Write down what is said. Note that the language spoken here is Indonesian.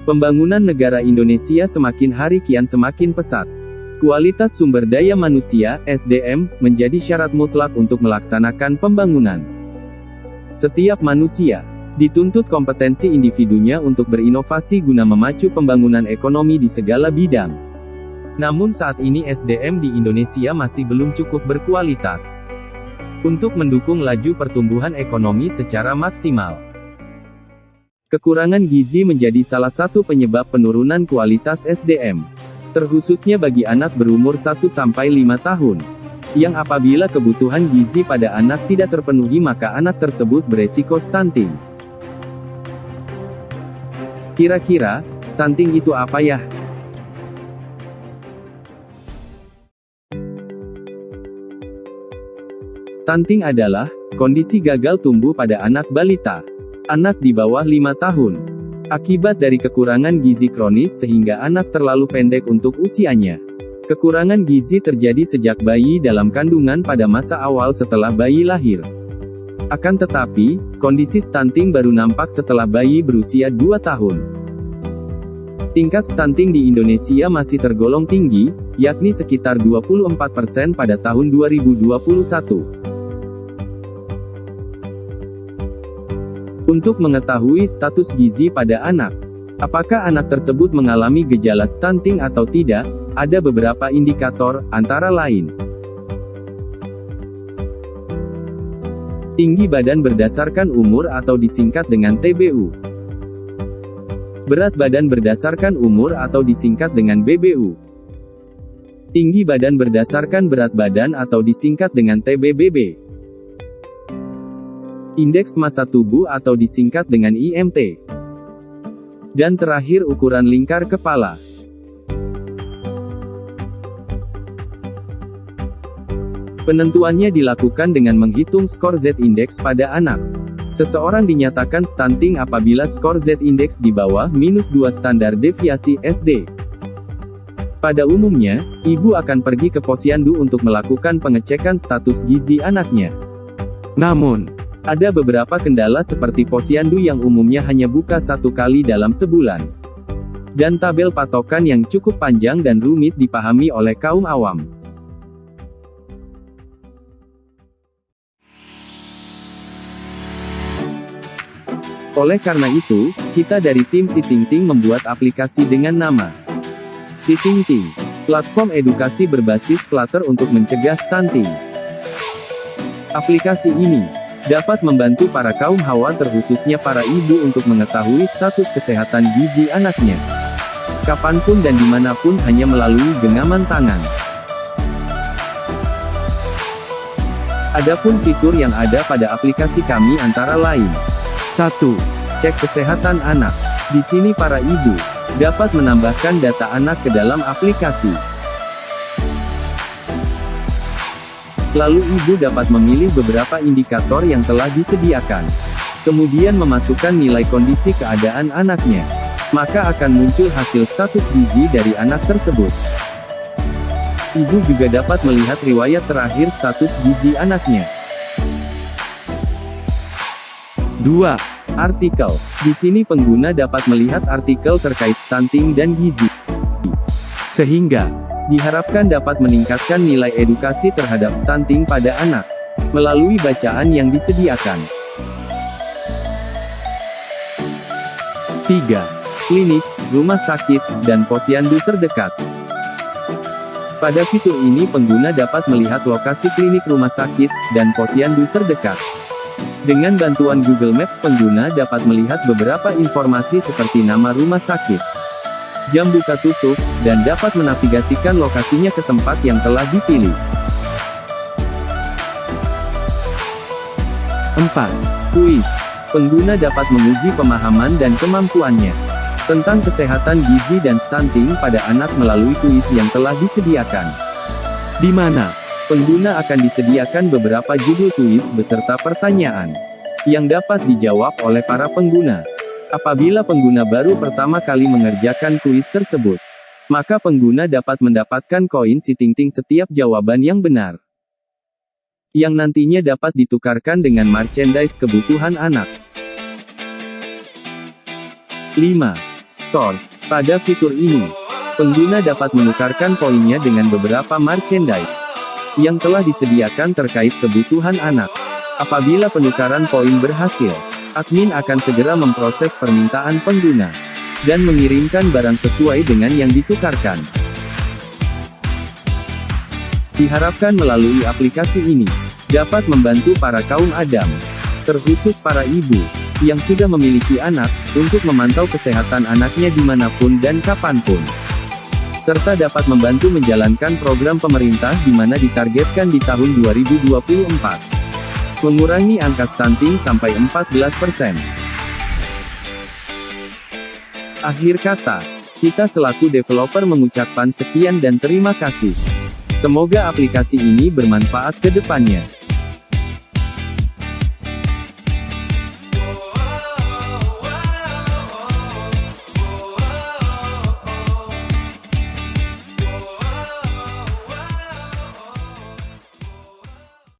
Pembangunan negara Indonesia semakin hari kian semakin pesat. Kualitas sumber daya manusia, SDM, menjadi syarat mutlak untuk melaksanakan pembangunan. Setiap manusia dituntut kompetensi individunya untuk berinovasi guna memacu pembangunan ekonomi di segala bidang. Namun saat ini SDM di Indonesia masih belum cukup berkualitas untuk mendukung laju pertumbuhan ekonomi secara maksimal. Kekurangan gizi menjadi salah satu penyebab penurunan kualitas SDM, terkhususnya bagi anak berumur 1-5 tahun, yang apabila kebutuhan gizi pada anak tidak terpenuhi maka anak tersebut beresiko stunting. Kira-kira, stunting itu apa ya? Stunting adalah kondisi gagal tumbuh pada anak balita, anak di bawah 5 tahun, akibat dari kekurangan gizi kronis sehingga anak terlalu pendek untuk usianya. Kekurangan gizi terjadi sejak bayi dalam kandungan pada masa awal setelah bayi lahir. Akan tetapi, kondisi stunting baru nampak setelah bayi berusia 2 tahun. Tingkat stunting di Indonesia masih tergolong tinggi, yakni sekitar 24% pada tahun 2021. Untuk mengetahui status gizi pada anak, apakah anak tersebut mengalami gejala stunting atau tidak, ada beberapa indikator, antara lain: tinggi badan berdasarkan umur atau disingkat dengan TBU, berat badan berdasarkan umur atau disingkat dengan BBU, tinggi badan berdasarkan berat badan atau disingkat dengan TBBB, indeks massa tubuh atau disingkat dengan IMT, dan terakhir ukuran lingkar kepala. Penentuannya dilakukan dengan menghitung skor Z-index pada anak. Seseorang dinyatakan stunting apabila skor Z-index di bawah -2 standar deviasi SD. Pada umumnya, ibu akan pergi ke posyandu untuk melakukan pengecekan status gizi anaknya. Namun, ada beberapa kendala seperti posyandu yang umumnya hanya buka 1 kali dalam sebulan, dan tabel patokan yang cukup panjang dan rumit dipahami oleh kaum awam. Oleh karena itu, kita dari tim Si Ting Ting membuat aplikasi dengan nama Si Ting Ting, platform edukasi berbasis Flutter untuk mencegah stunting. Aplikasi ini dapat membantu para kaum hawa terkhususnya para ibu untuk mengetahui status kesehatan gizi anaknya, kapanpun dan dimanapun hanya melalui genggaman tangan. Adapun fitur yang ada pada aplikasi kami antara lain: 1. Cek kesehatan anak. Di sini para ibu dapat menambahkan data anak ke dalam aplikasi. Lalu ibu dapat memilih beberapa indikator yang telah disediakan. Kemudian memasukkan nilai kondisi keadaan anaknya. Maka akan muncul hasil status gizi dari anak tersebut. Ibu juga dapat melihat riwayat terakhir status gizi anaknya. 2. Artikel. Di sini pengguna dapat melihat artikel terkait stunting dan gizi. Sehingga diharapkan dapat meningkatkan nilai edukasi terhadap stunting pada anak, melalui bacaan yang disediakan. 3. Klinik, rumah sakit, dan posyandu terdekat. Pada fitur ini pengguna dapat melihat lokasi klinik rumah sakit, dan posyandu terdekat. Dengan bantuan Google Maps pengguna dapat melihat beberapa informasi seperti nama rumah sakit, jam buka tutup, dan dapat menavigasikan lokasinya ke tempat yang telah dipilih. 4. Kuis. Pengguna dapat menguji pemahaman dan kemampuannya tentang kesehatan gizi dan stunting pada anak melalui kuis yang telah disediakan, di mana pengguna akan disediakan beberapa judul kuis beserta pertanyaan yang dapat dijawab oleh para pengguna. Apabila pengguna baru pertama kali mengerjakan kuis tersebut, maka pengguna dapat mendapatkan koin Si Ting Ting setiap jawaban yang benar, yang nantinya dapat ditukarkan dengan merchandise kebutuhan anak. 5. Store. Pada fitur ini, pengguna dapat menukarkan poinnya dengan beberapa merchandise yang telah disediakan terkait kebutuhan anak. Apabila penukaran poin berhasil, admin akan segera memproses permintaan pengguna dan mengirimkan barang sesuai dengan yang ditukarkan. Diharapkan melalui aplikasi ini dapat membantu para kaum adam, terkhusus para ibu yang sudah memiliki anak, untuk memantau kesehatan anaknya dimanapun dan kapanpun, serta dapat membantu menjalankan program pemerintah di mana ditargetkan di tahun 2024 mengurangi angka stunting sampai 14%. Akhir kata, kita selaku developer mengucapkan sekian dan terima kasih. Semoga aplikasi ini bermanfaat ke depannya.